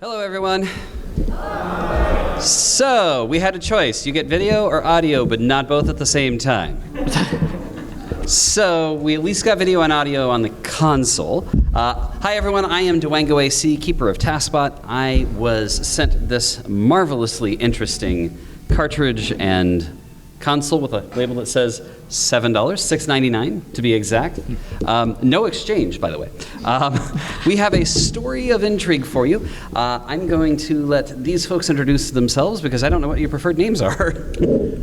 Hello, everyone. So, we had a choice. You get video or audio, but not both at the same time. So, we at least got video and audio on the console. Hi, everyone. I am Dwango AC, keeper of TaskBot. I was sent this marvelously interesting cartridge and console with a label that says $7, $6.99 to be exact. No exchange, by the way. We have a story of intrigue for you. I'm going to let these folks introduce themselves because I don't know what your preferred names are.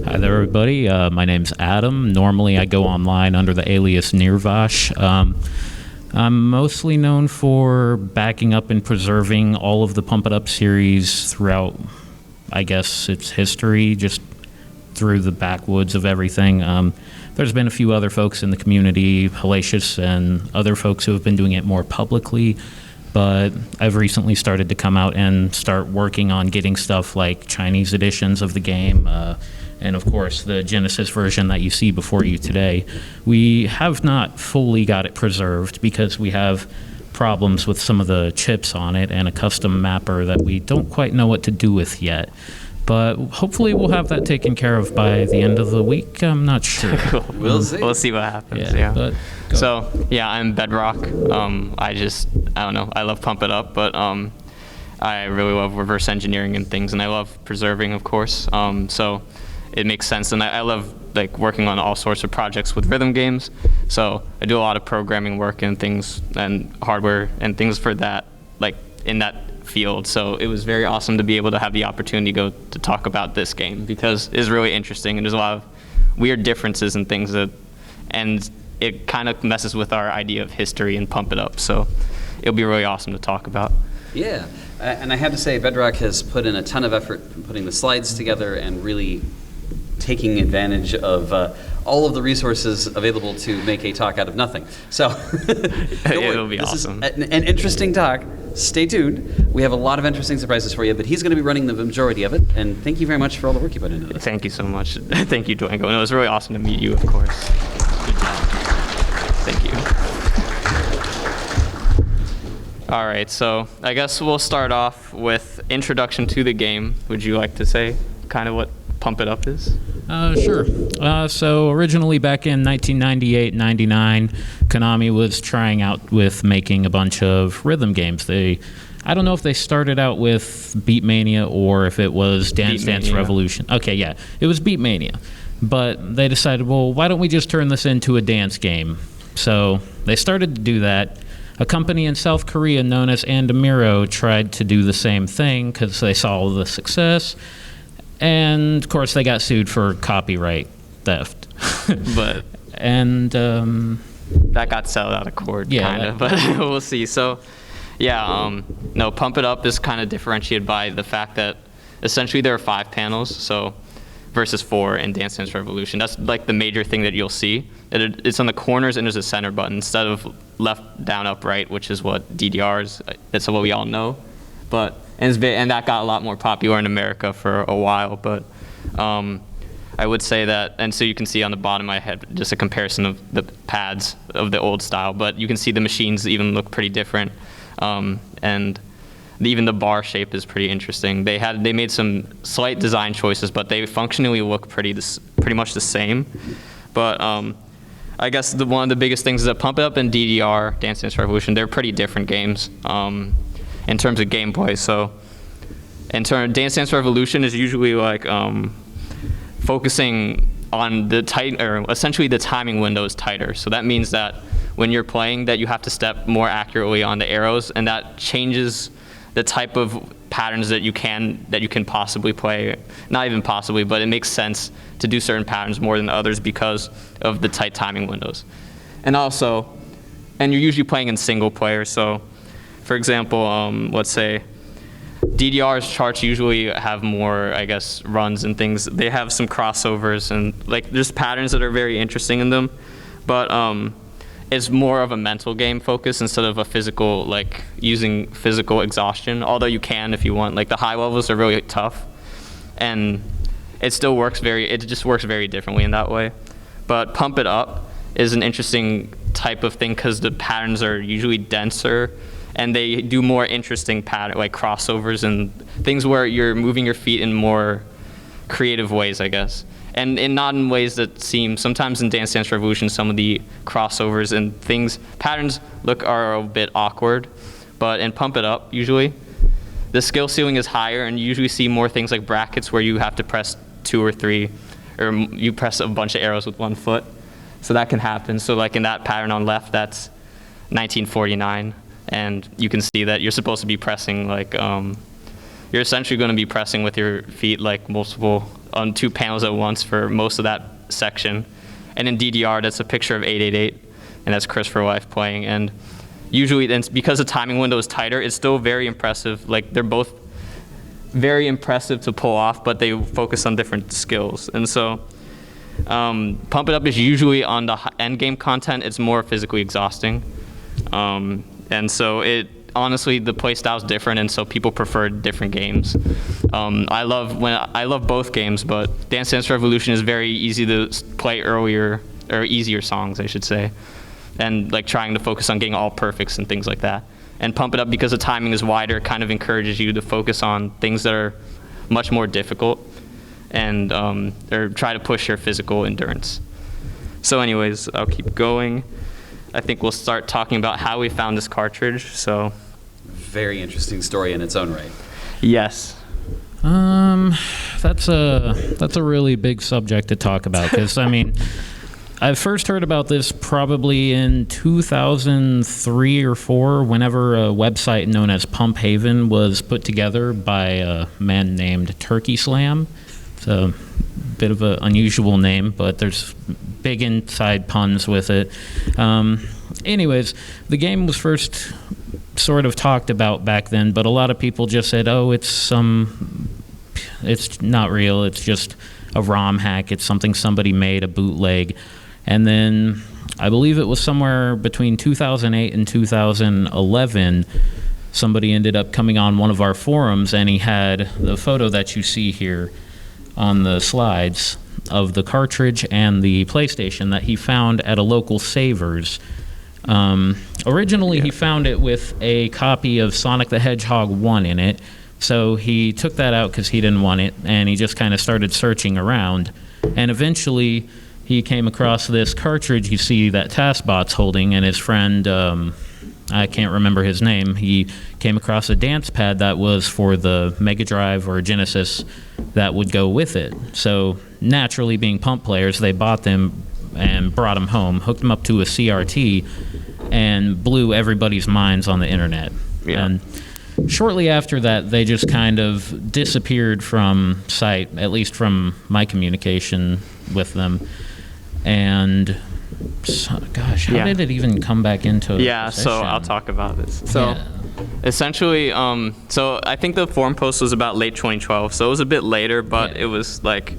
Hi there, everybody. My name's Adam. Normally, I go online under the alias Nirvash. I'm mostly known for backing up and preserving all of the Pump It Up series throughout, I guess, its history, just through the backwoods of everything. There's been a few other folks in the community, Hellacious and other folks who have been doing it more publicly, but I've recently started to come out and start working on getting stuff like Chinese editions of the game, and of course the Genesis version that you see before you today. We have not fully got it preserved because we have problems with some of the chips on it and a custom mapper that we don't quite know what to do with yet. But hopefully we'll have that taken care of by the end of the week. I'm not sure. We'll see. We'll see what happens. Yeah. But I'm Bedrock. I don't know. I love Pump It Up, but I really love reverse engineering and things, and I love preserving, of course. So it makes sense, and I love like working on all sorts of projects with rhythm games. So I do a lot of programming work and things and hardware and things for that, like in that field. So it was very awesome to be able to have the opportunity to talk about this game because it's really interesting and there's a lot of weird differences and things and it kind of messes with our idea of history and Pump It Up. So it'll be really awesome to talk about. Yeah, and I have to say Bedrock has put in a ton of effort in putting the slides together and really taking advantage of all of the resources available to make a talk out of nothing. So it'll be awesome. This is an interesting talk. Stay tuned. We have a lot of interesting surprises for you, but he's going to be running the majority of it. And thank you very much for all the work you put into this. Thank you so much. Thank you, Dwango. And it was really awesome to meet you, of course. Good job. Thank you. All right, so I guess we'll start off with introduction to the game. Would you like to say kind of what Pump It Up is? Sure. So originally back in 1998-99, Konami was trying out with making a bunch of rhythm games. I don't know if they started out with Beatmania or if it was Dance Dance Revolution. Okay, yeah, it was Beatmania. But they decided, well, why don't we just turn this into a dance game? So they started to do that. A company in South Korea known as Andamiro tried to do the same thing because they saw all the success. And, of course, they got sued for copyright theft. But that got settled out of court, kind of. But we'll see. So, no, Pump It Up is kind of differentiated by the fact that essentially there are 5 panels, so versus 4 in Dance Dance Revolution. That's like the major thing that you'll see. It's on the corners and there's a center button instead of left, down, up, right, which is what DDR is. That's what we all know. And that got a lot more popular in America for a while, but I would say that, and so you can see on the bottom I had just a comparison of the pads of the old style, but you can see the machines even look pretty different, and even the bar shape is pretty interesting. They made some slight design choices, but they functionally look pretty much the same. But I guess one of the biggest things is that Pump It Up and DDR, Dance Dance Revolution, they're pretty different games. In terms of gameplay, so Dance Dance Revolution is usually like focusing on essentially the timing window is tighter. So that means that when you're playing, that you have to step more accurately on the arrows, and that changes the type of patterns that you can possibly play. Not even possibly, but it makes sense to do certain patterns more than others because of the tight timing windows. And you're usually playing in single player, so. For example, let's say DDR's charts usually have more, I guess, runs and things. They have some crossovers and like there's patterns that are very interesting in them, but it's more of a mental game focus instead of a physical, like using physical exhaustion. Although you can if you want. Like the high levels are really tough, and it just works very differently in that way. But Pump It Up is an interesting type of thing because the patterns are usually denser and they do more interesting pattern, like crossovers and things where you're moving your feet in more creative ways, I guess. And not in ways that seem, sometimes in Dance Dance Revolution, some of the crossovers and patterns are a bit awkward. But in Pump It Up, usually, the skill ceiling is higher, and you usually see more things like brackets where you have to press 2 or 3, or you press a bunch of arrows with 1 foot. So that can happen. So like in that pattern on left, that's 1949. And you can see that you're supposed to be pressing like, you're essentially going to be pressing with your feet like on 2 panels at once for most of that section. And in DDR, that's a picture of 888, and that's Christopher Wife playing. And usually, then because the timing window is tighter, it's still very impressive. Like they're both very impressive to pull off, but they focus on different skills. And so Pump It Up is usually on the end game content. It's more physically exhausting. And so honestly, the play style is different, and so people prefer different games. I love both games, but Dance Dance Revolution is very easy to play earlier, or easier songs, I should say, and like trying to focus on getting all perfects and things like that. And Pump It Up, because the timing is wider, kind of encourages you to focus on things that are much more difficult, and or try to push your physical endurance. So anyways, I'll keep going. I think we'll start talking about how we found this cartridge. So, very interesting story in its own right. Yes. That's a really big subject to talk about, because I mean, I first heard about this probably in 2003 or 4, whenever a website known as Pump Haven was put together by a man named Turkey Slam. It's a bit of an unusual name, but there's big inside puns with it. Anyways, the game was first sort of talked about back then, but a lot of people just said, oh, it's not real, it's just a ROM hack, it's something somebody made, a bootleg. And then I believe it was somewhere between 2008 and 2011, somebody ended up coming on one of our forums, and he had the photo that you see here on the slides of the cartridge and the PlayStation that he found at a local Savers. Originally, he found it with a copy of Sonic the Hedgehog 1 in it, so he took that out because he didn't want it, and he just kind of started searching around. And eventually, he came across this cartridge you see that TaskBot's holding, and his friend, I can't remember his name, he came across a dance pad that was for the Mega Drive or Genesis that would go with it. So naturally, being Pump players, they bought them and brought them home, hooked them up to a CRT, and blew everybody's minds on the internet. Yeah. And shortly after that, they just kind of disappeared from sight, at least from my communication with them. And gosh, how did it even come back into possession? So I'll talk about this. So essentially, so I think the forum post was about late 2012, so it was a bit later, but it was like,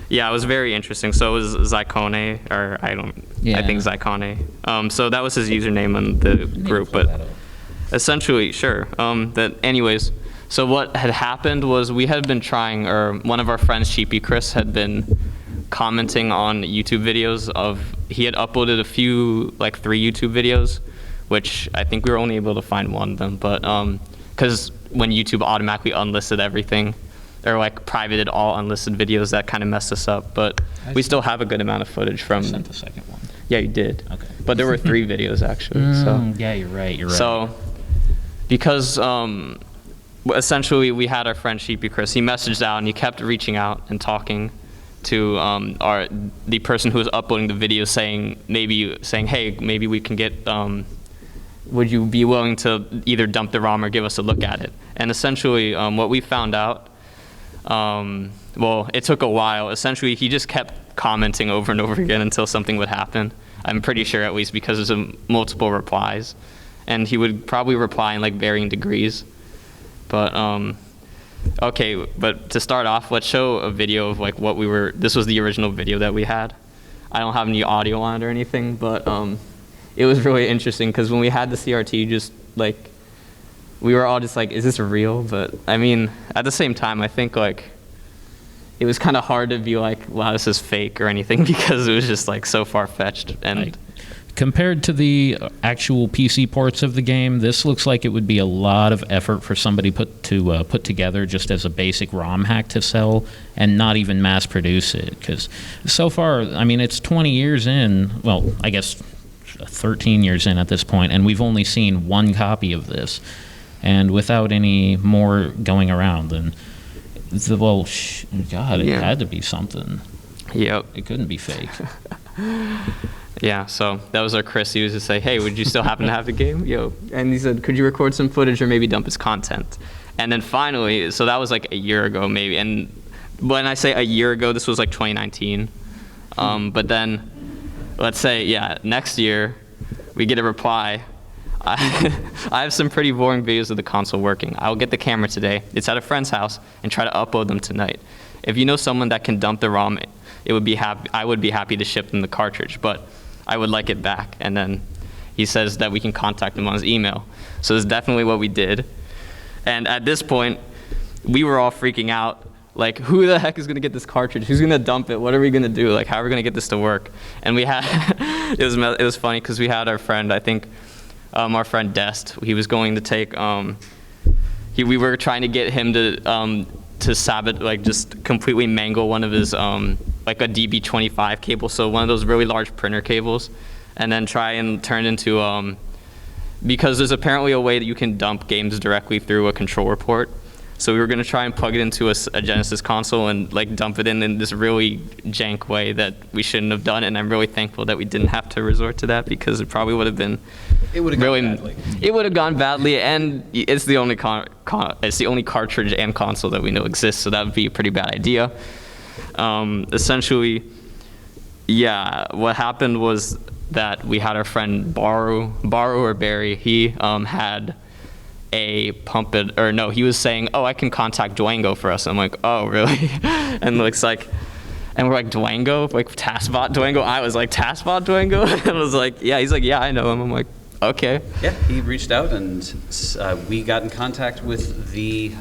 it was very interesting. So it was Zycone, or I think Zycone. So that was his username in the group, but essentially, anyways, so what had happened was we had been trying, or one of our friends, Sheepy Chris, had been commenting on YouTube videos he had uploaded a few, like 3 YouTube videos, which I think we were only able to find one of them, but because when YouTube automatically unlisted everything, or like privated all unlisted videos, that kind of messed us up, but we still have a good amount of footage from. I sent the second one. Yeah, you did. Okay. But there were 3 videos actually. So yeah, you're right. So because essentially we had our friend Sheepy Chris, he messaged out and he kept reaching out and talking to the person who was uploading the video, saying, hey, maybe we can get, would you be willing to either dump the ROM or give us a look at it? And essentially what we found out, it took a while. Essentially, he just kept commenting over and over again until something would happen. I'm pretty sure, at least, because there's multiple replies. And he would probably reply in like varying degrees. But okay, but to start off, let's show a video of like this was the original video that we had. I don't have any audio on it or anything, but it was really interesting because when we had the CRT, just like, we were all just like, is this real? But I mean, at the same time, I think like, it was kind of hard to be like, wow, this is fake or anything, because it was just like so far-fetched. And like, Compared to the actual PC ports of the game, this looks like it would be a lot of effort for somebody put together just as a basic ROM hack to sell and not even mass produce it. Because so far, I mean, it's 20 years in, well, I guess 13 years in at this point, and we've only seen one copy of this. And without any more going around, then, God, it had to be something. Yep. It couldn't be fake. Yeah, so that was our Chris. He was just say, hey, would you still happen to have the game? Yo. And he said, could you record some footage or maybe dump his content? And then finally, so that was like a year ago maybe. And when I say a year ago, this was like 2019. But then, let's say, next year, we get a reply. I have some pretty boring videos of the console working. I'll get the camera today. It's at a friend's house and try to upload them tonight. If you know someone that can dump the ROM, I would be happy to ship them the cartridge, but I would like it back. And then he says that we can contact him on his email. So that's definitely what we did. And at this point, we were all freaking out. Like, who the heck is gonna get this cartridge? Who's gonna dump it? What are we gonna do? Like, how are we gonna get this to work? And we had, it was funny because we had our friend, I think, our friend Dest. He was going to take, we were trying to get him to sabotage, like just completely mangle one of his, like a DB25 cable, so one of those really large printer cables, and then try and turn it into, because there's apparently a way that you can dump games directly through a controller port. So we were going to try and plug it into a Genesis console and like dump it in this really jank way that we shouldn't have done. And I'm really thankful that we didn't have to resort to that, because it probably would have been gone badly. It would have gone badly, and it's the only it's the only cartridge and console that we know exists. So that would be a pretty bad idea. Essentially, what happened was that we had our friend Baru or Barry. He had he was saying, oh, I can contact Dwango for us. I'm like, oh, really? And we're like, Dwango? Like, Taskbot Dwango? I was like, Taskbot Dwango? And I was like, yeah. He's like, yeah, I know him. I'm like, okay. Yeah, he reached out, and we got in contact with the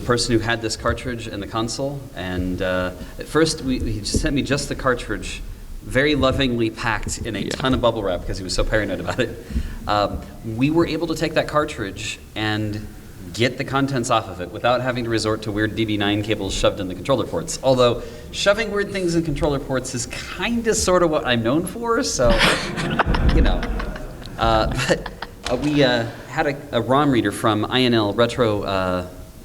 person who had this cartridge and the console. And at first, he sent me just the cartridge, very lovingly packed in a ton of bubble wrap because he was so paranoid about it. We were able to take that cartridge and get the contents off of it without having to resort to weird DB9 cables shoved in the controller ports. Although shoving weird things in controller ports is kind of sort of what I'm known for, so, you know. But we had a ROM reader from INL Retro.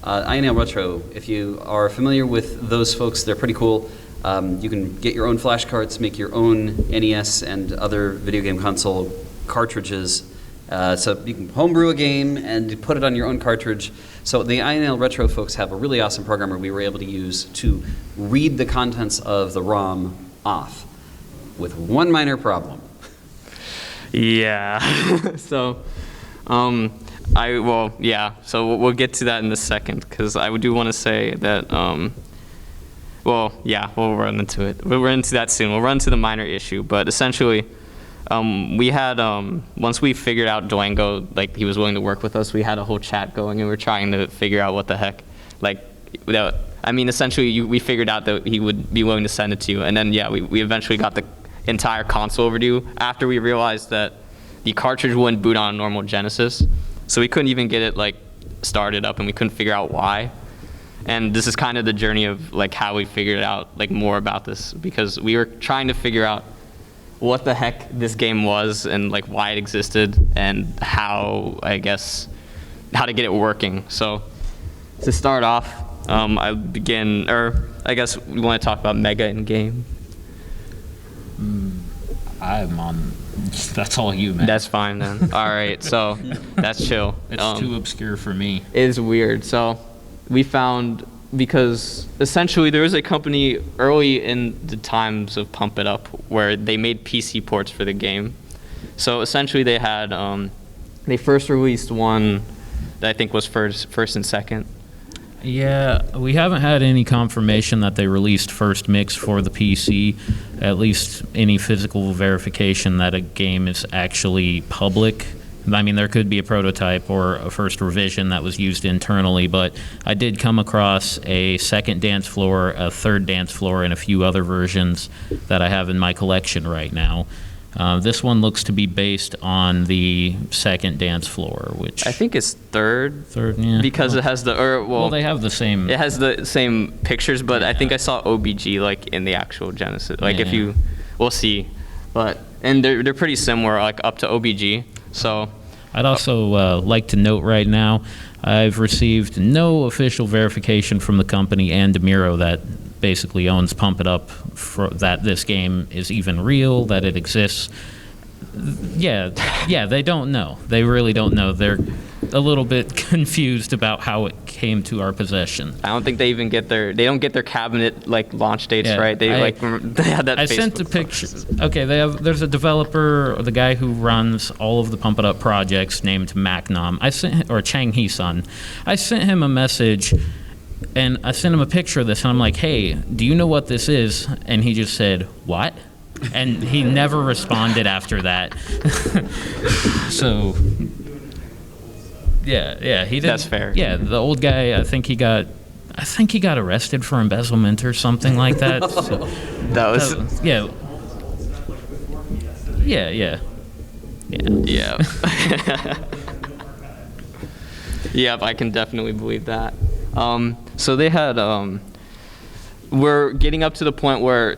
INL Retro, if you are familiar with those folks, they're pretty cool. You can get your own flash carts, make your own NES and other video game console cartridges. So you can homebrew a game and put it on your own cartridge. So the INL Retro folks have a really awesome programmer we were able to use to read the contents of the ROM off, with one minor problem. Yeah. So, so we'll get to that in a second, because I do want to say that, we'll run into it. We'll run into that soon. We'll run to the minor issue, but essentially, we had, once we figured out Dwango, like, he was willing to work with us, we had a whole chat going, and we were trying to figure out what the heck, like, essentially, we figured out that he would be willing to send it to you, and then, we eventually got the entire console over to you after we realized that the cartridge wouldn't boot on a normal Genesis, so we couldn't even get it, like, started up, and we couldn't figure out why. And this is kind of the journey of, like, how we figured out, like, more about this, because we were trying to figure out what the heck this game was and, like, why it existed and how to get it working. So to start off, I guess we want to talk about Mega in game. I'm on. That's all you, man. That's fine then. All right, so that's chill. It's too obscure for me. It is weird. So we found, because essentially there was a company early in the times of Pump It Up where they made PC ports for the game. So essentially they had, they first released one that I think was first and second. Yeah, we haven't had any confirmation that they released first mix for the PC, at least any physical verification that a game is actually public. I mean, there could be a prototype or a first revision that was used internally, but I did come across a second dance floor, a third dance floor, and a few other versions that I have in my collection right now. This one looks to be based on the second dance floor, which I think it's third. Third, yeah. Because it has well, they have the same. It has the same pictures, but I think I saw OBG like in the actual Genesis. Like we'll see, and they're pretty similar, like up to OBG. So I'd also like to note right now, I've received no official verification from the company and DeMiro that basically owns Pump It Up that this game is even real, that it exists. Yeah, they don't know. They really don't know. They're a little bit confused about how it came to our possession. I don't think they even get they don't get their cabinet like launch dates right. They they had that. I sent a picture. Okay, there's a developer, the guy who runs all of the Pump It Up projects, named Macnom. Or Chang Hee-sun. I sent him a message. And I sent him a picture of this, and I'm like, hey, do you know what this is? And he just said, what? And he never responded after that. So, yeah, he did. That's fair. Yeah, the old guy, I think he got arrested for embezzlement or something like that. So, that was... yeah. Yeah, I can definitely believe that. So they had, we're getting up to the point where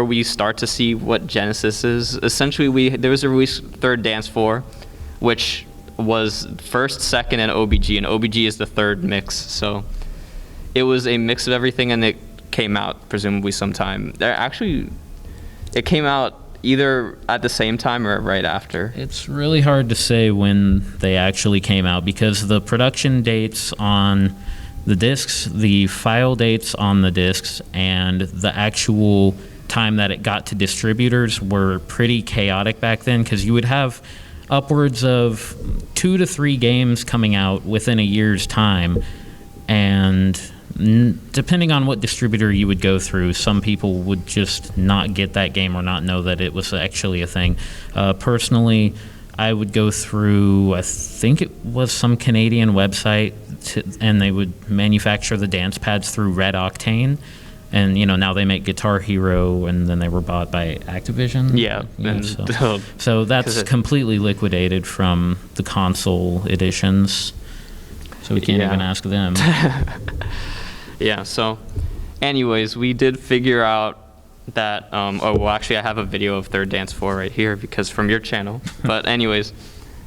we start to see what Genesis is. Essentially, there was a release third Dance 4, which was first, second, and OBG, and OBG is the third mix. So it was a mix of everything, and it came out presumably sometime. It came out either at the same time or right after. It's really hard to say when they actually came out because the production dates on the discs, the file dates on the discs, and the actual time that it got to distributors were pretty chaotic back then because you would have upwards of 2 to 3 games coming out within a year's time, and depending on what distributor you would go through, some people would just not get that game or not know that it was actually a thing. Personally, I would go through, I think it was some Canadian website, and they would manufacture the dance pads through Red Octane. And, now they make Guitar Hero, and then they were bought by Activision. Yeah. So that's completely liquidated from the console editions. So we can't even ask them. Yeah, so anyways, we did figure out that, actually I have a video of Third Dance 4 right here because from your channel. But anyways,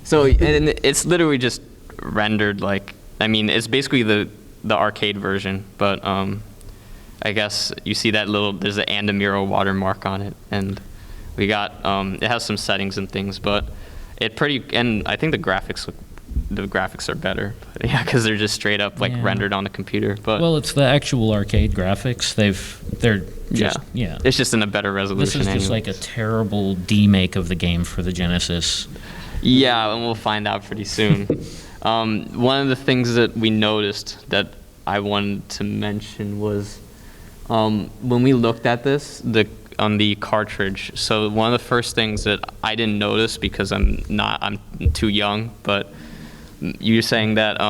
so and it's literally just rendered it's basically the arcade version, but I guess you see that there's an Andamiro watermark on it, and we got, it has some settings and things, but and I think the graphics are better, because they're just straight up rendered on the computer. But it's the actual arcade graphics. It's just in a better resolution. This is just like a terrible demake of the game for the Genesis. Yeah, and we'll find out pretty soon. One of the things that we noticed that I wanted to mention was when we looked at this, on the cartridge. So one of the first things that I didn't notice because I'm too young, but you're saying that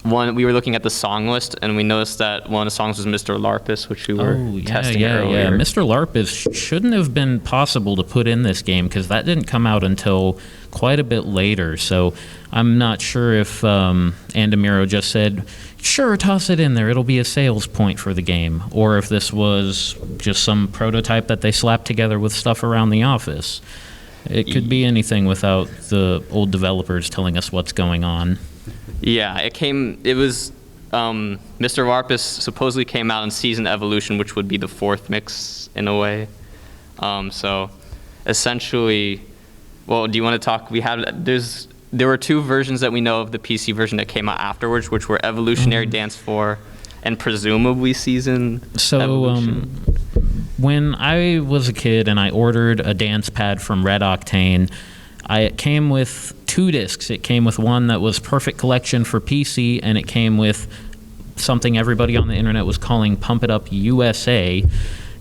we were looking at the song list and we noticed that one of the songs was Mr. Larpus, which we were testing earlier. Yeah. Mr. Larpus shouldn't have been possible to put in this game because that didn't come out until quite a bit later. So I'm not sure if Andamiro just said, sure, toss it in there, it'll be a sales point for the game, or if this was just some prototype that they slapped together with stuff around the office. It could be anything without the old developers telling us what's going on. Yeah, it was Mr. Larpus supposedly came out in Season Evolution, which would be the fourth mix in a way. So essentially, do you want to talk? There were 2 versions that we know of the PC version that came out afterwards, which were Evolutionary Dance 4 and presumably Season Evolution. When I was a kid and I ordered a dance pad from Red Octane, it came with 2 discs. It came with one that was Perfect Collection for PC, and it came with something everybody on the internet was calling Pump It Up USA.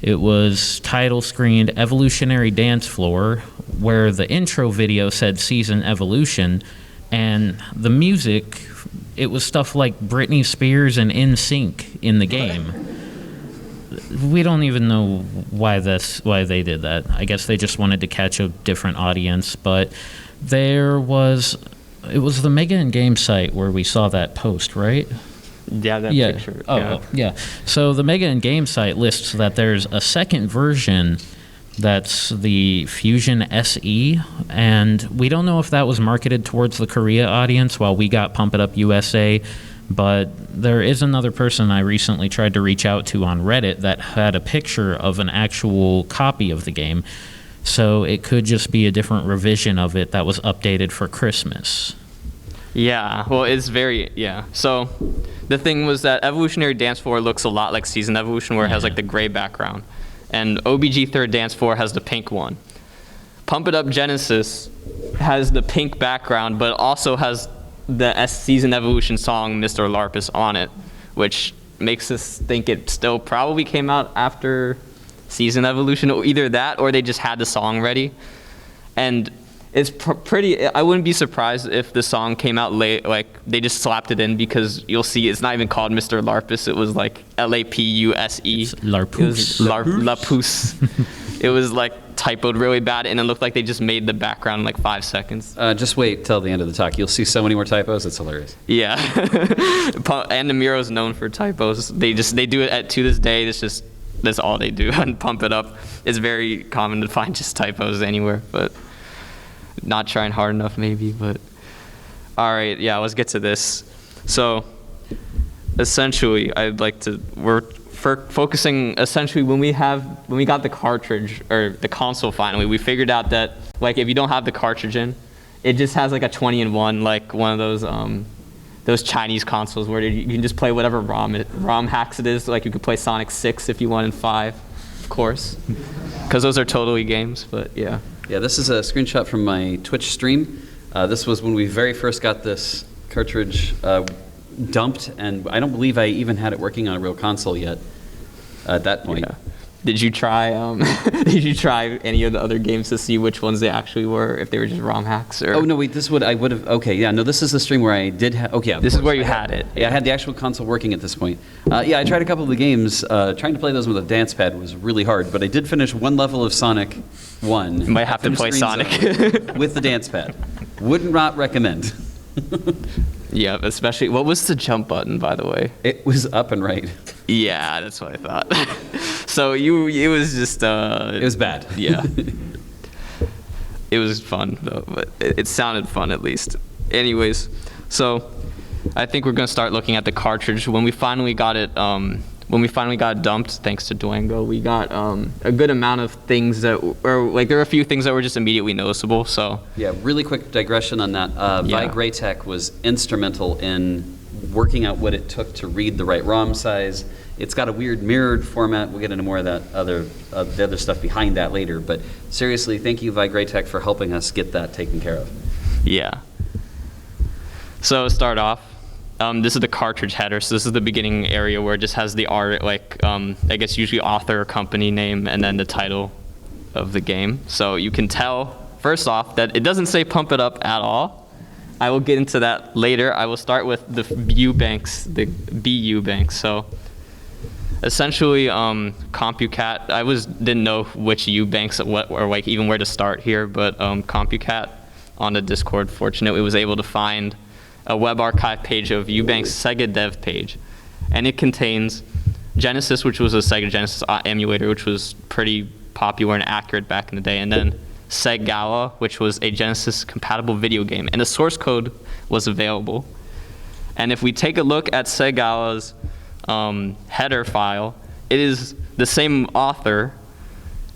It was title screened Evolutionary Dance Floor, where the intro video said Season Evolution, and the music, it was stuff like Britney Spears and NSYNC in the game. we don't even know why they did that. I guess they just wanted to catch a different audience. But it was the Mega and Game site where we saw that post, right? Yeah, that picture. Oh, yeah. So the Mega and Game site lists that there's a second version that's the Fusion SE, and we don't know if that was marketed towards the Korea audience while we got Pump It Up USA, but there is another person I recently tried to reach out to on Reddit that had a picture of an actual copy of the game, so it could just be a different revision of it that was updated for Christmas. Yeah, well, it's So the thing was that Evolutionary Dance 4 looks a lot like Season Evolution, where it has like the gray background. And OBG Third Dance 4 has the pink one. Pump It Up Genesis has the pink background, but also has the Season Evolution song Mr. Larpus on it, which makes us think it still probably came out after Season Evolution, or either that or they just had the song ready. And it's pretty, I wouldn't be surprised if the song came out late, like they just slapped it in, because you'll see it's not even called Mr. Larpus, it was like Lapuse. Larpus. Lapus. It was like typoed really bad, and it looked like they just made the background in like 5 seconds. Just wait till the end of the talk. You'll see so many more typos, it's hilarious. Yeah. And Namiro's known for typos. They do it to this day. That's all they do on Pump It Up. It's very common to find just typos anywhere, but not trying hard enough maybe. But all right, yeah, let's get to this. So essentially, we're focusing essentially when we got the cartridge or the console finally, we figured out that like if you don't have the cartridge in, it just has like a 20-in-1, like one of those Chinese consoles where you can just play whatever ROM hacks it is. Like you could play Sonic 6 if you want in 5, of course, because those are totally games. But yeah. Yeah, this is a screenshot from my Twitch stream. This was when we very first got this cartridge dumped, and I don't believe I even had it working on a real console yet at that point. Yeah. Did you try any of the other games to see which ones they actually were, if they were just ROM hacks? Or? Oh no, wait, this is the stream where I did this is where you had it. Yeah, I had the actual console working at this point. Yeah, I tried a couple of the games. Trying to play those with a dance pad was really hard, but I did finish one level of Sonic 1. You might have to play Sonic with the dance pad. Would not recommend. Yeah, especially, what was the jump button, by the way? It was up and right. Yeah, that's what I thought. So it was just... it was bad. Yeah. It was fun, though, but it sounded fun, at least. Anyways, so I think we're going to start looking at the cartridge. When we finally got it dumped, thanks to Duango, we got a good amount of things there were a few things that were just immediately noticeable. So yeah, really quick digression on that. Vi Graytech was instrumental in working out what it took to read the right ROM size. It's got a weird mirrored format. We'll get into more of that the other stuff behind that later. But seriously, thank you, Vi Graytech, for helping us get that taken care of. Yeah. So start off. This is the cartridge header, so this is the beginning area where it just has the art, like I guess usually author or company name, and then the title of the game. So you can tell, first off, that it doesn't say Pump It Up at all. I will get into that later. I will start with the BU banks. So essentially, CompuCat, didn't know which Ubanks or like even where to start here, but CompuCat on the Discord fortunately was able to find a web archive page of Ubank's Sega dev page, and it contains Genesis, which was a Sega Genesis emulator, which was pretty popular and accurate back in the day, and then Segala, which was a Genesis compatible video game, and the source code was available. And if we take a look at Segala's header file, it is the same author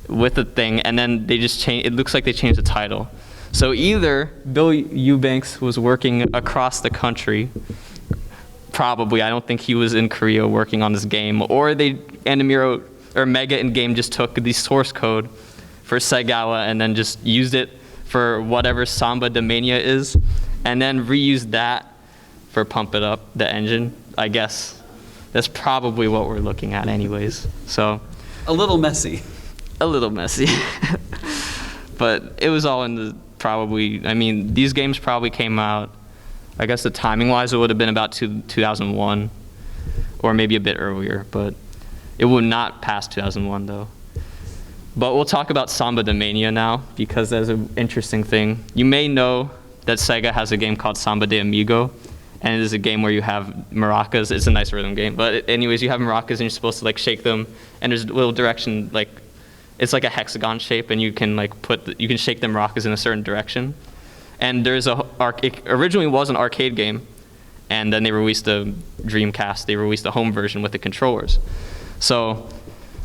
with the thing, and then they just it looks like they changed the title. So either Bill Eubanks was working across the country, probably, I don't think he was in Korea working on this game, or Namiro or Mega and Game just took the source code for Segala and then just used it for whatever Samba de Mania is, and then reused that for Pump It Up, the engine. I guess that's probably what we're looking at anyways. So a little messy. But it was all in the these games probably came out, I guess the timing wise it would have been about 2001 or maybe a bit earlier, but It will not pass 2001 though. But we'll talk about Samba de Mania now, because that's an interesting thing. You may know that Sega has a game called Samba de Amigo, and it is a game where you have maracas. It's a nice rhythm game. But anyways, you have maracas, and you're supposed to like shake them, and there's a little direction, like it's like a hexagon shape, and you can like you can shake the maracas in a certain direction. And there's it originally was an arcade game, and then they released a Dreamcast. They released a home version with the controllers. So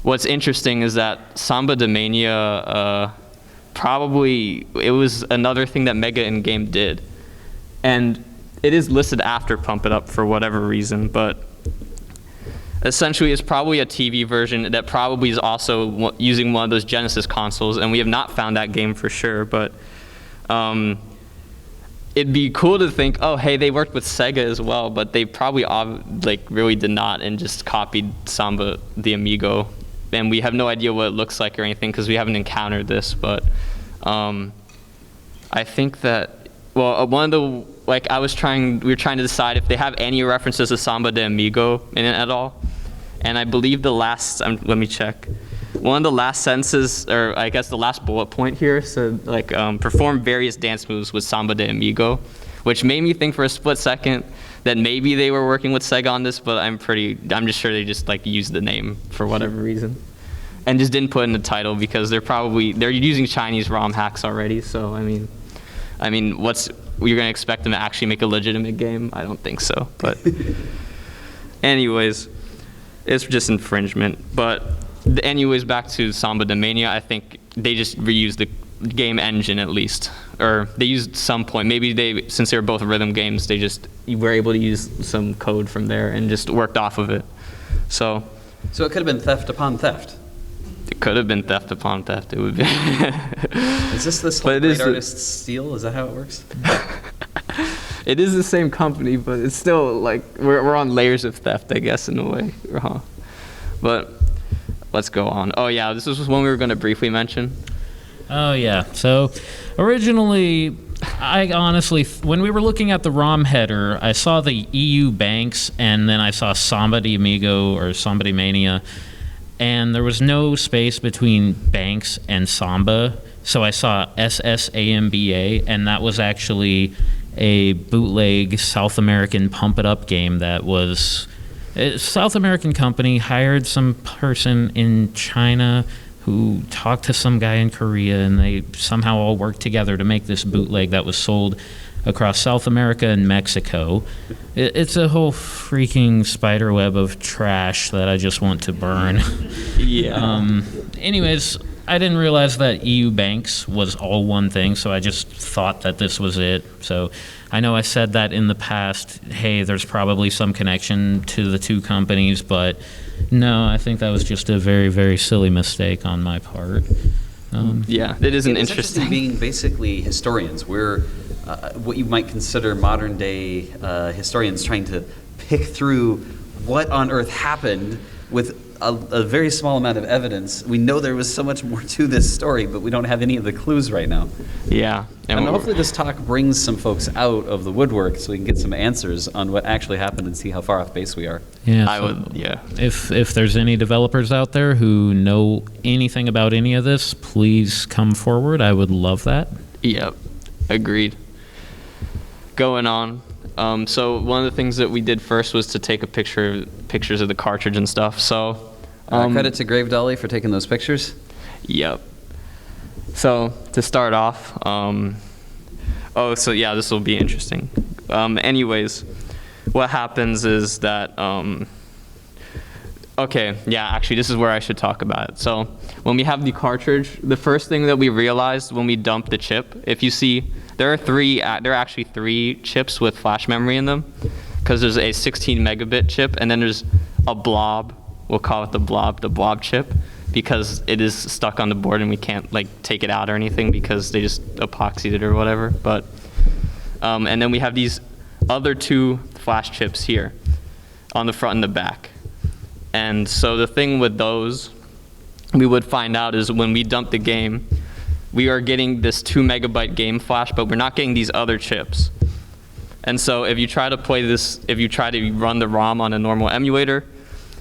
what's interesting is that Samba de Mania, probably, it was another thing that Mega in Game did. And it is listed after Pump It Up for whatever reason, but essentially it's probably a TV version that probably is also using one of those Genesis consoles, and we have not found that game for sure, but it'd be cool to think, oh, hey, they worked with Sega as well, but they probably really did not and just copied Samba de Amigo. And we have no idea what it looks like or anything because we haven't encountered this, but I think that, well, one of the, we were trying to decide if they have any references to Samba de Amigo in it at all. And I believe let me check. One of the last sentences, or I guess the last bullet point here said, perform various dance moves with Samba de Amigo, which made me think for a split second that maybe they were working with Sega on this, but I'm just sure they just used the name for whatever reason. And just didn't put in the title because they're using Chinese ROM hacks already, so I mean, you're gonna expect them to actually make a legitimate game? I don't think so, but anyways, it's just infringement. But anyways, back to Samba de Mania, I think they just reused the game engine at least, or they used some point. Maybe since they were both rhythm games, they just were able to use some code from there and just worked off of it. So it could have been theft upon theft. It could have been theft upon theft. It would be. Is this great artist's steal? Is that how it works? It is the same company, but it's still we're on layers of theft, I guess, in a way. But let's go on. Oh yeah, this was one we were going to briefly mention. Oh yeah. So originally, I honestly, when we were looking at the ROM header, I saw the EU banks, and then I saw Samba de Amigo or Samba de Mania, and there was no space between banks and Samba. So I saw SSAMBA, and that was actually a bootleg South American Pump It Up game that was a South American company hired some person in China who talked to some guy in Korea, and they somehow all worked together to make this bootleg that was sold across South America and Mexico. It's a whole freaking spider web of trash that I just want to burn. Yeah. Anyways, I didn't realize that EU Banks was all one thing, so I just thought that this was it. So I know I said that in the past, hey, there's probably some connection to the two companies, but no, I think that was just a very, very silly mistake on my part. Yeah, it is an it's interesting being basically historians. We're what you might consider modern day historians trying to pick through what on earth happened with a very small amount of evidence. We know there was so much more to this story, but we don't have any of the clues right now. Yeah. And hopefully this talk brings some folks out of the woodwork so we can get some answers on what actually happened and see how far off base we are. Yeah, If there's any developers out there who know anything about any of this, please come forward. I would love that. Yep, agreed. Going on. So one of the things that we did first was to take pictures of the cartridge and stuff. So credit to Grave Dolly for taking those pictures. Yep. So to start off, this will be interesting. Anyways, what happens is that, actually this is where I should talk about it. So when we have the cartridge, the first thing that we realized when we dumped the chip, if you see, there are actually 3 chips with flash memory in them, because there's a 16 megabit chip, and then there's a blob, we'll call it the blob chip, because it is stuck on the board and we can't take it out or anything because they just epoxied it or whatever. But and then we have these other 2 flash chips here on the front and the back. And so the thing with those we would find out is when we dump the game, we are getting this 2 megabyte game flash, but we're not getting these other chips. And so if you try to play this, if you try to run the ROM on a normal emulator,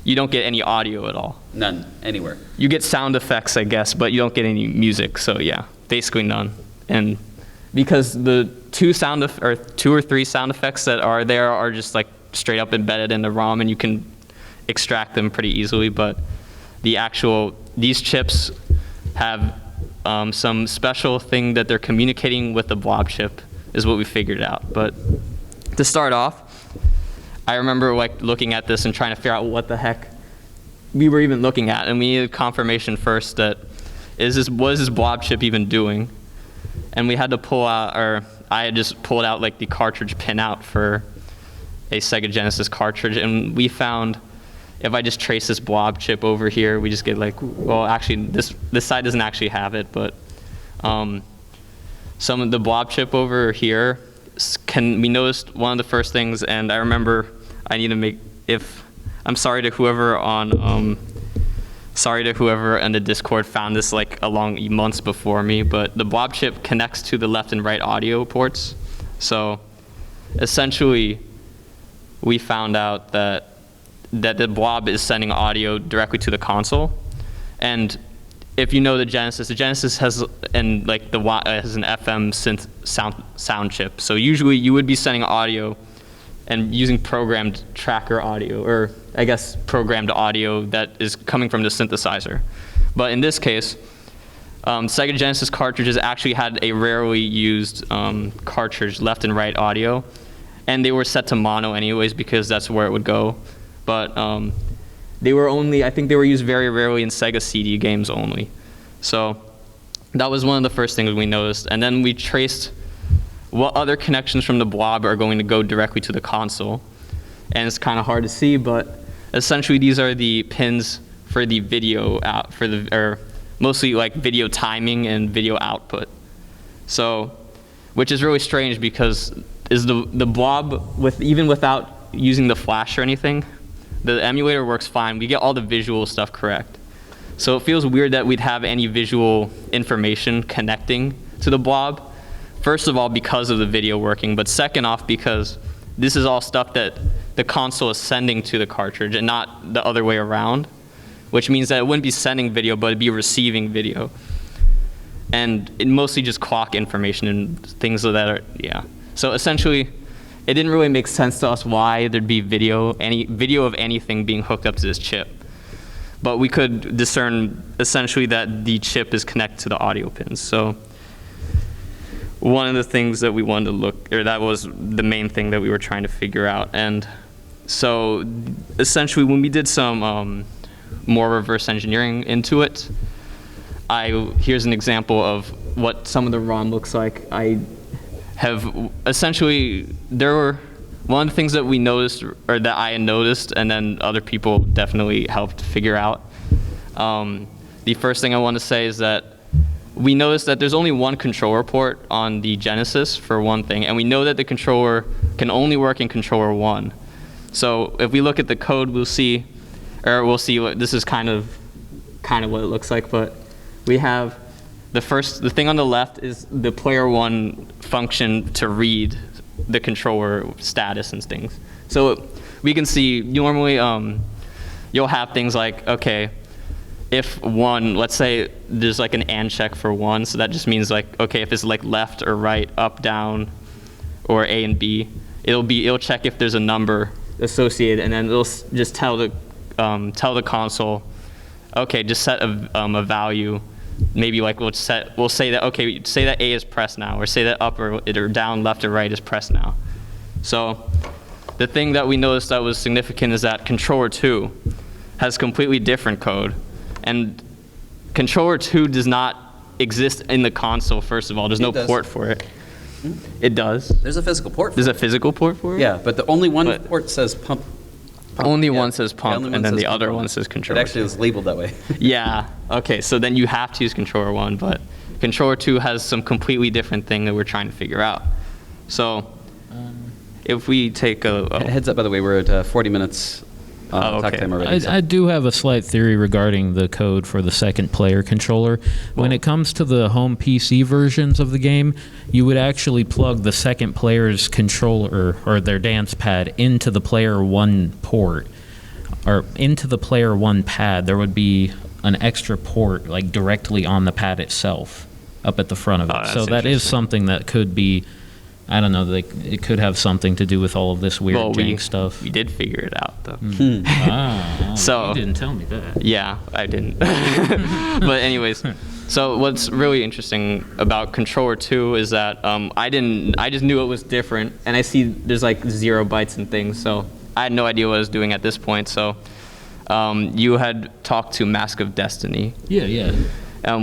you don't get any audio at all. None, anywhere. You get sound effects, I guess, but you don't get any music. So yeah, basically none. And because the two or three sound effects that are there are just like straight up embedded in the ROM, and you can extract them pretty easily. But these chips have some special thing that they're communicating with the blob chip, is what we figured out. But to start off, I remember like looking at this and trying to figure out what the heck we were even looking at, and we needed confirmation first that what is this blob chip even doing? And we had to pull out, or I had just pulled out like the cartridge pinout for a Sega Genesis cartridge, and we found if I just trace this blob chip over here, we just get like, well, actually this side doesn't actually have it, but some of the blob chip over here we noticed one of the first things, and I remember I need to make, I'm sorry to whoever on the Discord found this like along months before me, but the blob chip connects to the left and right audio ports. So essentially, we found out that the blob is sending audio directly to the console. And if you know the Genesis has an FM synth sound chip. So usually you would be sending audio and using programmed tracker audio, or I guess programmed audio that is coming from the synthesizer. But in this case, Sega Genesis cartridges actually had a rarely used cartridge left and right audio, and they were set to mono anyways because that's where it would go. But I think they were used very rarely in Sega CD games only. So that was one of the first things we noticed. And then we traced what other connections from the blob are going to go directly to the console. And it's kind of hard to see, but essentially these are the pins for the video out, or mostly like video timing and video output. So, which is really strange because the blob, even without using the flash or anything, the emulator works fine. We get all the visual stuff correct. So it feels weird that we'd have any visual information connecting to the blob. First of all, because of the video working, but second off, because this is all stuff that the console is sending to the cartridge and not the other way around, which means that it wouldn't be sending video, but it'd be receiving video. And it mostly just clock information and things of that are, yeah. So essentially, it didn't really make sense to us why there'd be any video of anything being hooked up to this chip. But we could discern essentially that the chip is connected to the audio pins. So one of the things that we wanted to that was the main thing that we were trying to figure out. And so essentially when we did some more reverse engineering into it, here's an example of what some of the ROM looks like. One of the things that we noticed, or that I had noticed, and then other people definitely helped figure out. The first thing I want to say is that we noticed that there's only one controller port on the Genesis for one thing, and we know that the controller can only work in controller 1. So if we look at the code, we'll see this is kind of what it looks like, but we have the thing on the left is the player 1 function to read the controller status and things. So we can see normally you'll have things like, okay, if 1, let's say there's like an AND check for 1, so that just means like, okay, if it's like left or right, up, down, or A and B, it'll check if there's a number associated, and then it'll just tell the console, okay, just set a value. Maybe like we'll say that, okay, say that A is pressed now, or say that up or down, left or right is pressed now. So the thing that we noticed that was significant is that controller 2 has completely different code. And controller 2 does not exist in the console, first of all. There's no port for it. It does. There's a physical port for it. There's a physical port for it? Yeah, but the only one port says pump. Only one says pump, and then the other one says controller 2. It actually is labeled that way. Yeah, okay, so then you have to use controller 1, but controller 2 has some completely different thing that we're trying to figure out. So if we take a... Heads up, by the way, we're at 40 minutes talk time already. I do have a slight theory regarding the code for the second player controller. When it comes to the home PC versions of the game, you would actually plug the second player's controller or their dance pad into the player 1 port. or into the player one pad, there would be an extra port like directly on the pad itself, up at the front of it. So that is something that could be, I don't know, like it could have something to do with all of this weird jank stuff. We did figure it out though. So you didn't tell me that. Yeah, I didn't. But anyways, so what's really interesting about controller 2 is that I just knew it was different, and I see there's like 0 bytes and things, so I had no idea what I was doing at this point. So you had talked to Mask of Destiny. Yeah.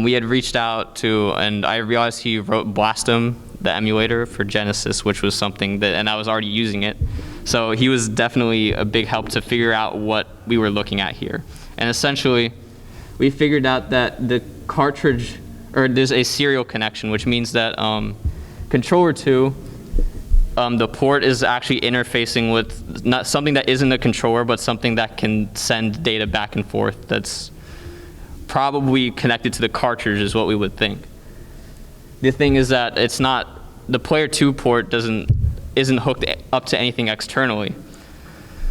We had reached out to, and I realized he wrote Blastum, the emulator for Genesis, which was something that, and I was already using it. So he was definitely a big help to figure out what we were looking at here. And essentially, we figured out that the cartridge, or there's a serial connection, which means that controller 2, the port is actually interfacing with not something that isn't a controller, but something that can send data back and forth that's probably connected to the cartridge is what we would think. The thing is that it's not, the player 2 port isn't hooked up to anything externally.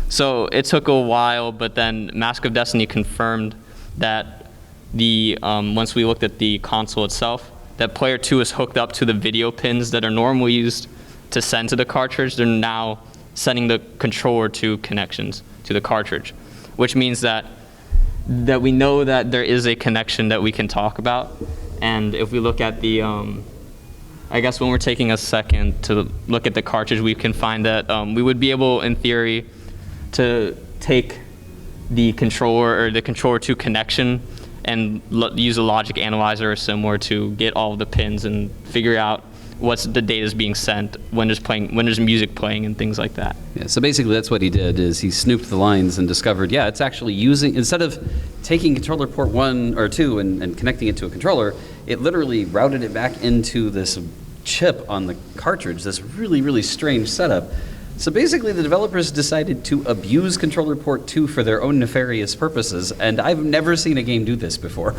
So it took a while, but then Mask of Destiny confirmed that once we looked at the console itself, that player 2 is hooked up to the video pins that are normally used to send to the cartridge. They're now sending the controller 2 connections to the cartridge, which means that we know that there is a connection that we can talk about. And if we look at the, I guess when we're taking a second to look at the cartridge, we can find that we would be able, in theory, to take the controller or the controller 2 connection and use a logic analyzer or similar to get all of the pins and figure out what's the data is being sent when there's music playing and things like that. Yeah, so basically that's what he did, is he snooped the lines and discovered, yeah, it's actually using, instead of taking controller port 1 or 2 and connecting it to a controller, it literally routed it back into this chip on the cartridge, this really, really strange setup. So basically the developers decided to abuse controller port 2 for their own nefarious purposes, and I've never seen a game do this before.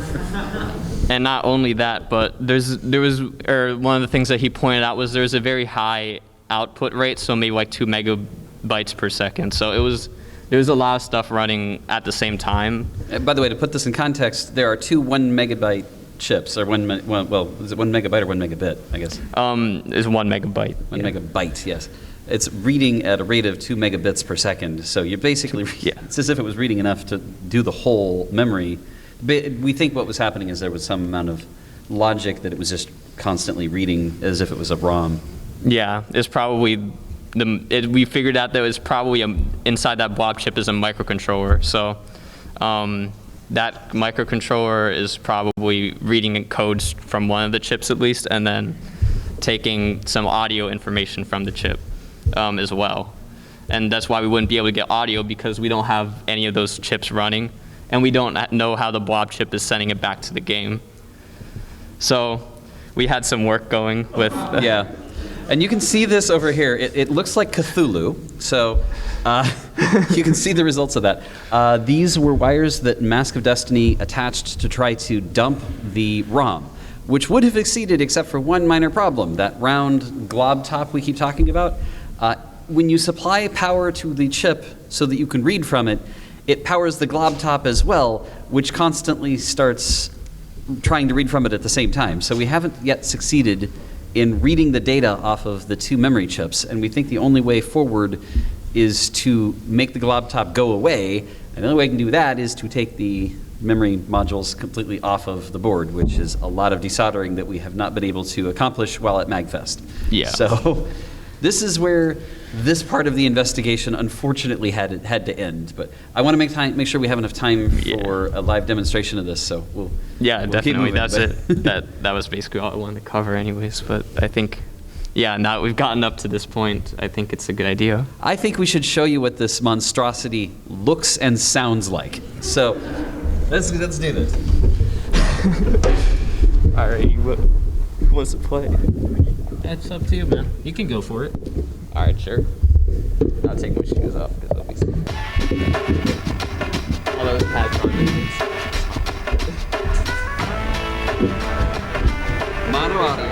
And not only that, but one of the things that he pointed out was there's a very high output rate, so maybe like 2 megabytes per second. So there was a lot of stuff running at the same time. By the way, to put this in context, there are 2 1 megabyte chips, or is it 1 megabyte or 1 megabit, I guess? It's 1 megabyte. 1 megabyte, yes. It's reading at a rate of 2 megabits per second. So you're basically, it's as if it was reading enough to do the whole memory. We think what was happening is there was some amount of logic that it was just constantly reading as if it was a ROM. Yeah, it's probably, we figured out that it was probably inside that blob chip is a microcontroller. So that microcontroller is probably reading codes from one of the chips at least, and then taking some audio information from the chip as well. And that's why we wouldn't be able to get audio, because we don't have any of those chips running. And we don't know how the blob chip is sending it back to the game. So we had some work going with... Yeah. And you can see this over here. It looks like Cthulhu. So you can see the results of that. These were wires that Mask of Destiny attached to try to dump the ROM, which would have succeeded except for one minor problem, that round glob top we keep talking about. When you supply power to the chip so that you can read from it, it powers the glob top as well, which constantly starts trying to read from it at the same time. So we haven't yet succeeded in reading the data off of the 2 memory chips, and we think the only way forward is to make the glob top go away, and the only way we can do that is to take the memory modules completely off of the board, which is a lot of desoldering that we have not been able to accomplish while at MAGFest. Yeah. So this is where this part of the investigation unfortunately had to end, but I want to make sure we have enough time for a live demonstration of this. So we'll definitely keep moving, that's it. that was basically all I wanted to cover, anyways. But I think, now that we've gotten up to this point, I think it's a good idea. I think we should show you what this monstrosity looks and sounds like. So let's do this. All right, who wants to play? It's up to you, man. You can go for it. All right, sure. I'll take my shoes off because I'll be sick. All those pads on. Mono audio.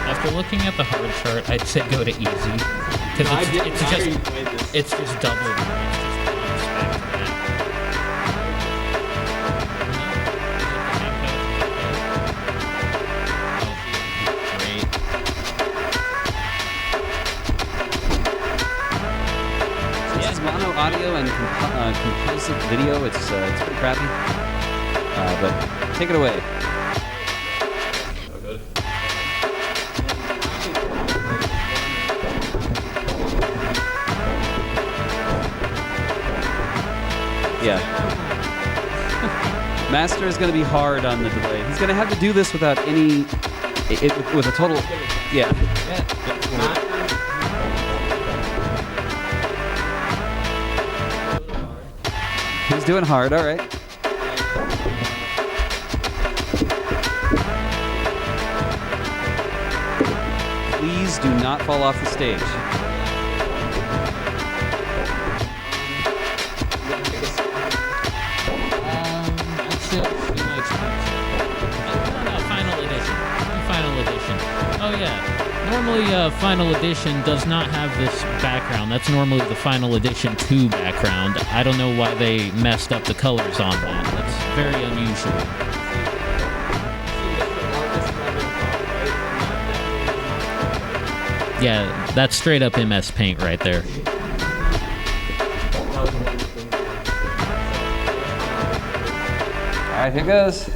After looking at the hard chart, I'd say go to easy. Because it's just double. Mono audio and composite video. It's pretty crappy, but take it away. Yeah. Master is going to be hard on the delay. He's going to have to do this without any, with a total, yeah. He's doing hard, all right. Please do not fall off the stage. Final edition. Oh yeah. Normally, Final Edition does not have this background. That's normally the Final Edition 2 background. I don't know why they messed up the colors on that. That's very unusual. Yeah, that's straight up MS Paint right there. All right, here goes.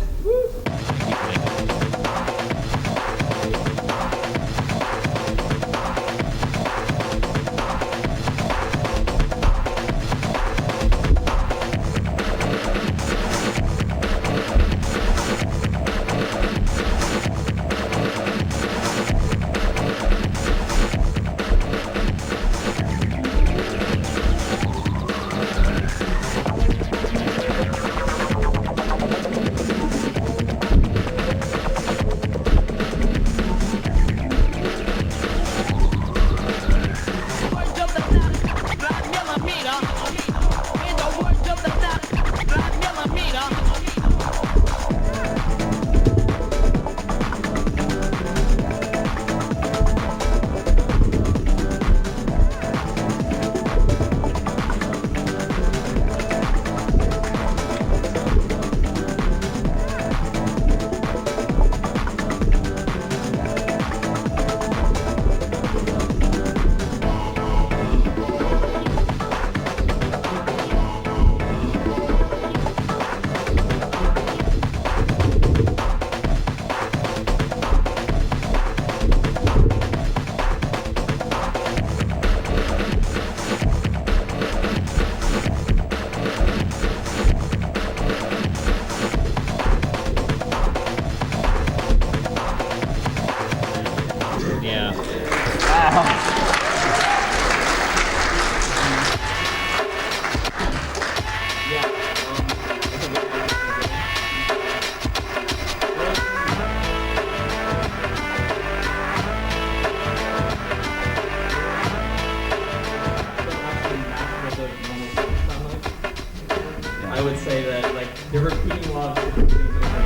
I would say that like they're repeating a lot of different things over and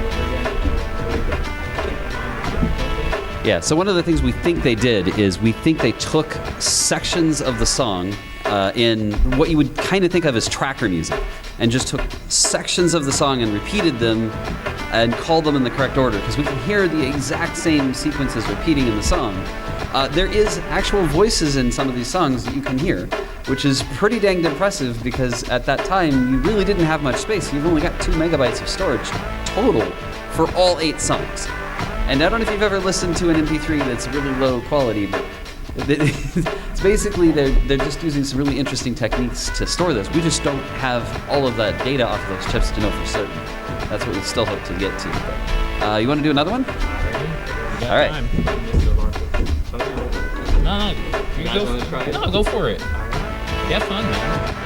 over again. Yeah, so one of the things we think they did is we think they took sections of the song in what you would kind of think of as tracker music and just took sections of the song and repeated them and called them in the correct order because we can hear the exact same sequences repeating in the song. There is actual voices in some of these songs that you can hear, which is pretty dang impressive because at that time you really didn't have much space. You've only got 2 megabytes of storage total for all 8 songs. And I don't know if you've ever listened to an MP3 that's really low quality, but it's basically they're just using some really interesting techniques to store this. We just don't have all of that data off of those chips to know for certain. That's what we still hope to get to. But, you want to do another one? All right. No, go for it. Have fun, man.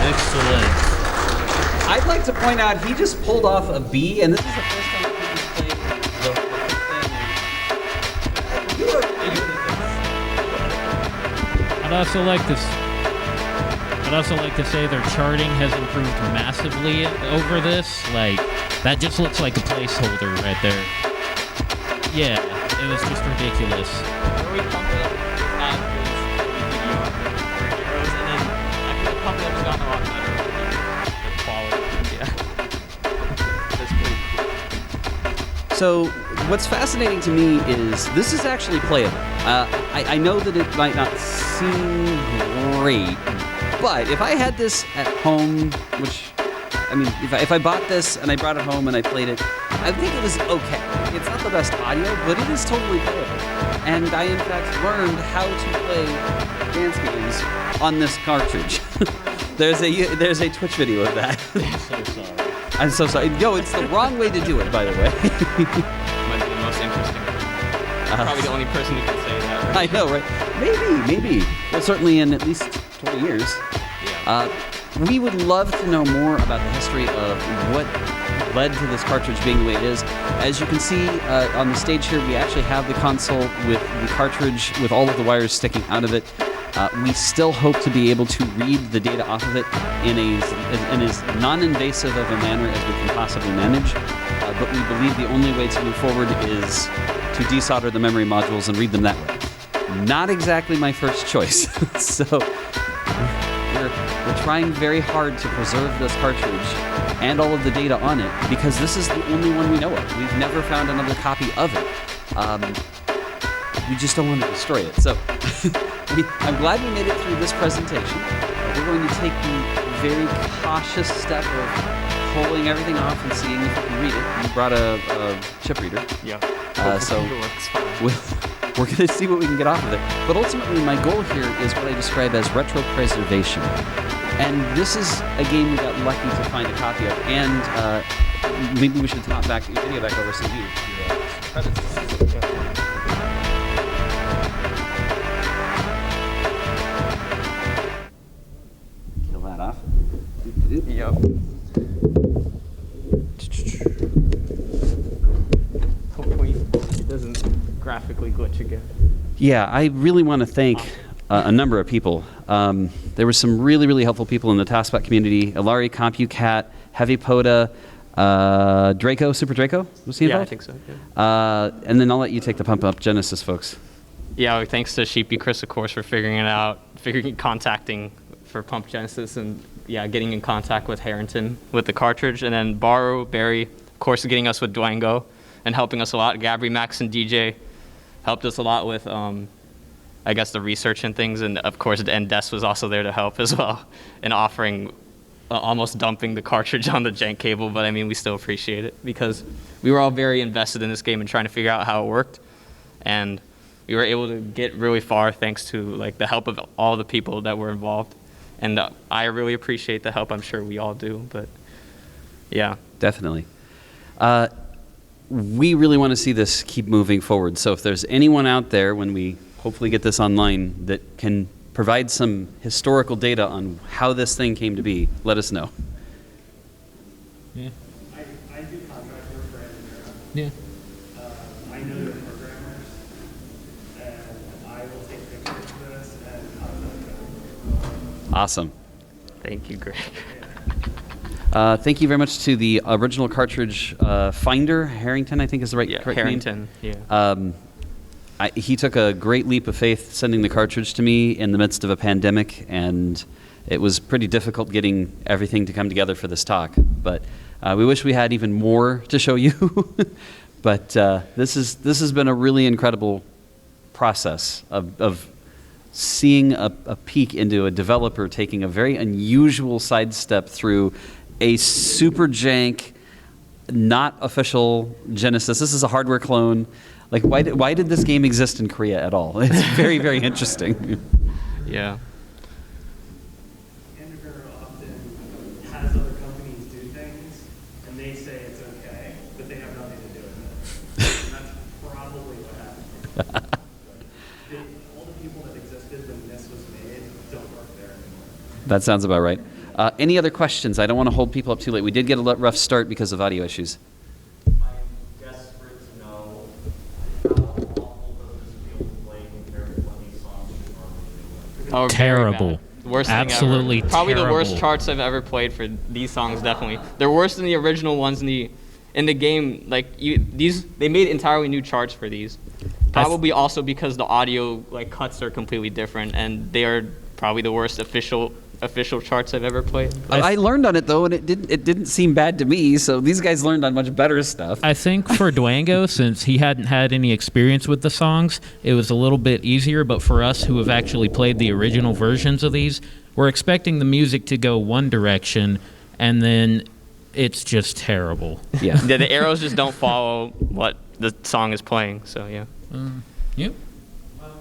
Excellent. I'd like to point out he just pulled off a B, and this is the first time he's played the thing. You are really good at this. I'd also like to say their charting has improved massively over this. Like, that just looks like a placeholder right there. Yeah, it was just ridiculous. Where we pump it up, not as good as we did heroes, and then I feel like pumping up has gotten a lot better with the quality. Yeah. That's pretty cool. So, what's fascinating to me is this is actually playable. I know that it might not seem great, but if I had this at home, which, I mean, if I bought this and I brought it home and I played it, I think it was okay. It's not the best audio, but it is totally playable. And I, in fact, learned how to play dance games on this cartridge. There's a Twitch video of that. I'm so sorry. No, it's the wrong way to do it, by the way. Might be the most interesting. Probably the only person who can say that. Right? I know, right? Maybe. Well, certainly in at least 20 years. Yeah. We would love to know more about the history of what led to this cartridge being the way it is. As you can see on the stage here, we actually have the console with the cartridge with all of the wires sticking out of it. We still hope to be able to read the data off of it in as non-invasive of a manner as we can possibly manage. But we believe the only way to move forward is to desolder the memory modules and read them that way. Not exactly my first choice. So we're trying very hard to preserve this cartridge and all of the data on it because this is the only one we know of. We've never found another copy of it. We just don't want to destroy it. So I'm glad we made it through this presentation. We're going to take the very cautious step of pulling everything off and seeing if we can read it. We brought a chip reader. Yeah. So it works fine. we're going to see what we can get off of it. But ultimately, my goal here is what I describe as retro preservation. And this is a game we got lucky to find a copy of. And maybe we should top back the video back over some credits. Kill that off. Yep. Hopefully it doesn't graphically glitch again. Yeah, I really want to thank a number of people. There were some really, really helpful people in the TaskBot community. Ilari, CompuCat, Heavy Poda, Draco, Super Draco, was he involved? Yeah, I think so. Yeah. And then I'll let you take the Pump Up Genesis folks. Yeah, thanks to Sheepy Chris, of course, for figuring it out, contacting for Pump Genesis, and yeah, getting in contact with Harrington with the cartridge, and then Barry, of course, getting us with Dwango and helping us a lot. Gabri, Max, and DJ helped us a lot with, I guess, the research and things, and of course, and Des was also there to help as well, in offering, almost dumping the cartridge on the jank cable, but I mean, we still appreciate it because we were all very invested in this game and trying to figure out how it worked, and we were able to get really far thanks to like the help of all the people that were involved, and I really appreciate the help. I'm sure we all do, but yeah, definitely. We really want to see this keep moving forward. So if there's anyone out there when we hopefully get this online that can provide some historical data on how this thing came to be, let us know. Yeah. I do contract work for Engineer. Yeah. I know the programmers, and I will take pictures of this and contact them. Awesome. thank you, Greg. Thank you very much to the original cartridge finder, Harrington, I think is the correct Harrington, name. yeah. He took a great leap of faith sending the cartridge to me in the midst of a pandemic, and it was pretty difficult getting everything to come together for this talk. But we wish we had even more to show you. But this has been a really incredible process of seeing a peek into a developer taking a very unusual sidestep through a super jank, not official Genesis. This is a hardware clone. Like, why did this game exist in Korea at all? It's very, very interesting. Yeah. Endeavor often has other companies do things, and they say it's okay, but they have nothing to do with it. And that's probably what happened. All the people that existed when this was made don't work there anymore. That sounds about right. Any other questions? I don't want to hold people up too late. We did get a rough start because of audio issues. I'm desperate to know how awful does this feel to play compared to what these songs should normally do. Oh, very Terrible. bad. Worst Absolutely thing ever. Probably the worst terrible. charts I've ever played for these songs. Definitely, they're worse than the original ones in the game. Like they made entirely new charts for these. Probably also because the audio cuts are completely different, and they are probably the worst official charts I've ever played. I learned on it though, and it didn't seem bad to me. So these guys learned on much better stuff. I think for Dwango, since he hadn't had any experience with the songs, it was a little bit easier. But for us who have actually played the original versions of these, we're expecting the music to go one direction, and then it's just terrible. Yeah. The arrows just don't follow what the song is playing. So yeah. Yep. So was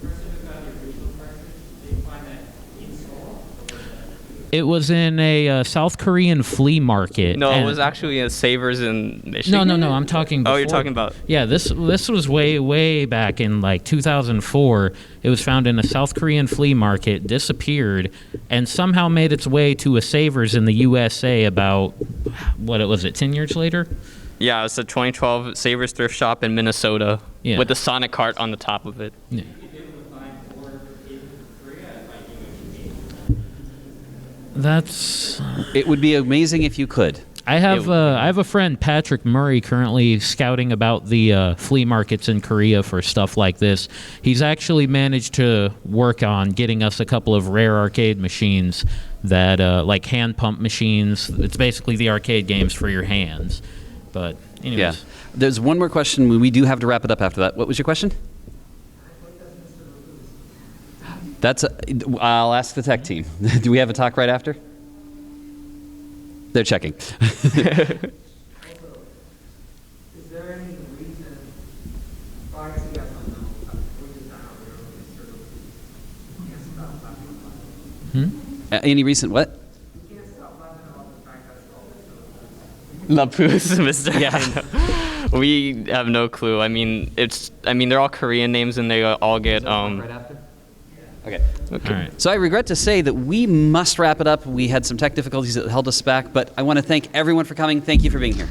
the person who found the original cartridge, did they find that in Seoul? It was in a South Korean flea market. No, it and- was actually in Savers in Michigan. No. I'm talking. Before. Oh, you're talking about. Yeah, this was way back in 2004. It was found in a South Korean flea market, disappeared, and somehow made its way to a Savers in the USA about 10 years later? Yeah, it's a 2012 Savers thrift shop in Minnesota Yeah. with the Sonic cart on the top of it. Yeah. That's. It would be amazing if you could. I have a friend, Patrick Murray, currently scouting about the flea markets in Korea for stuff like this. He's actually managed to work on getting us a couple of rare arcade machines that, like hand pump machines. It's basically the arcade games for your hands. But anyways. Yeah. There's one more question. We do have to wrap it up after that. What was your question? I'll ask the tech team. Do we have a talk right after? They're checking. Is there any reason, or actually, yes, I know, we just don't know, we're really sort of, can't stop laughing about it. Any recent what? We can't stop laughing about the fact that it's all this Lapoose, Mr. Yeah. We have no clue. I mean, they're all Korean names, and they all get Right after? Okay. All right. So I regret to say that we must wrap it up. We had some tech difficulties that held us back, but I want to thank everyone for coming. Thank you for being here.